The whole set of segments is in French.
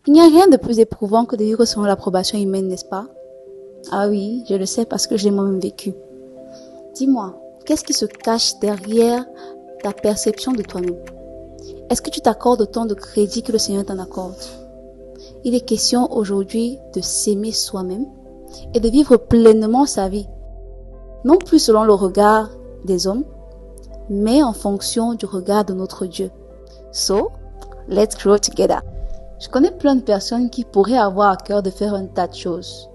Il n'y a rien de plus éprouvant que de vivre selon l'approbation humaine, n'est-ce pas? Ah oui, je le sais parce que je l'ai moi-même vécu. Dis-moi, qu'est-ce qui se cache derrière ta perception de toi-même? Est-ce que tu t'accordes autant de crédit que le Seigneur t'en accorde? Il est question aujourd'hui de s'aimer soi-même et de vivre pleinement sa vie, non plus selon le regard des hommes, mais en fonction du regard de notre Dieu. So, let's grow together. Je connais plein de personnes qui pourraient avoir à cœur de faire un tas de choses.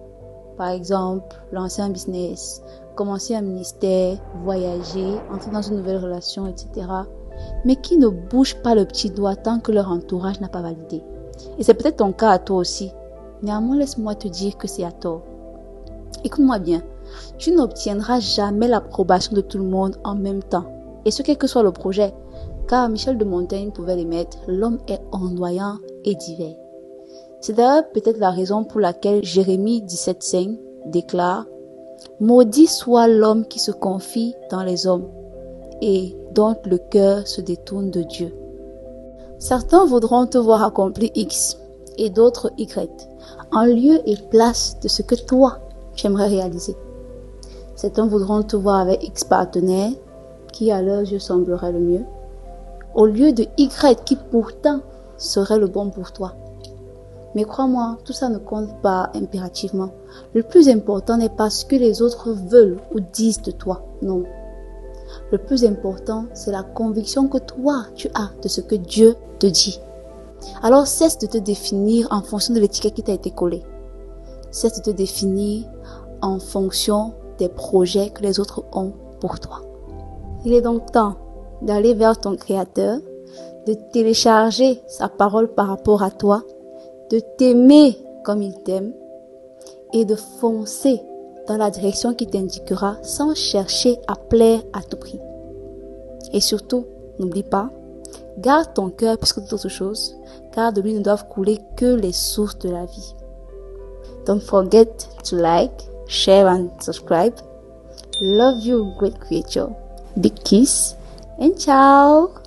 Par exemple, lancer un business, commencer un ministère, voyager, entrer dans une nouvelle relation, etc. Mais qui ne bougent pas le petit doigt tant que leur entourage n'a pas validé. Et c'est peut-être ton cas à toi aussi. Néanmoins, laisse-moi te dire que c'est à tort. Écoute-moi bien, tu n'obtiendras jamais l'approbation de tout le monde en même temps. Et ce quel que soit le projet. Car Michel de Montaigne pouvait les mettre, l'homme est ondoyant et divers. C'est d'ailleurs peut-être la raison pour laquelle Jérémie 17,5 déclare « Maudit soit l'homme qui se confie dans les hommes et dont le cœur se détourne de Dieu. » Certains voudront te voir accomplir X et d'autres Y, en lieu et place de ce que toi, tu aimerais réaliser. Certains voudront te voir avec X partenaire, qui à leurs yeux semblerait le mieux, au lieu de Y qui pourtant serait le bon pour toi. Mais crois-moi, tout ça ne compte pas impérativement. Le plus important n'est pas ce que les autres veulent ou disent de toi, non. Le plus important, c'est la conviction que toi, tu as de ce que Dieu te dit. Alors cesse de te définir en fonction de l'étiquette qui t'a été collée. Cesse de te définir en fonction des projets que les autres ont pour toi. Il est donc temps d'aller vers ton Créateur, de télécharger sa parole par rapport à toi, de t'aimer comme il t'aime et de foncer dans la direction qui t'indiquera sans chercher à plaire à tout prix. Et surtout, n'oublie pas, garde ton cœur plus que toute autre chose, car de lui ne doivent couler que les sources de la vie. Don't forget to like, share and subscribe. Love you, great creature. Big kiss and ciao!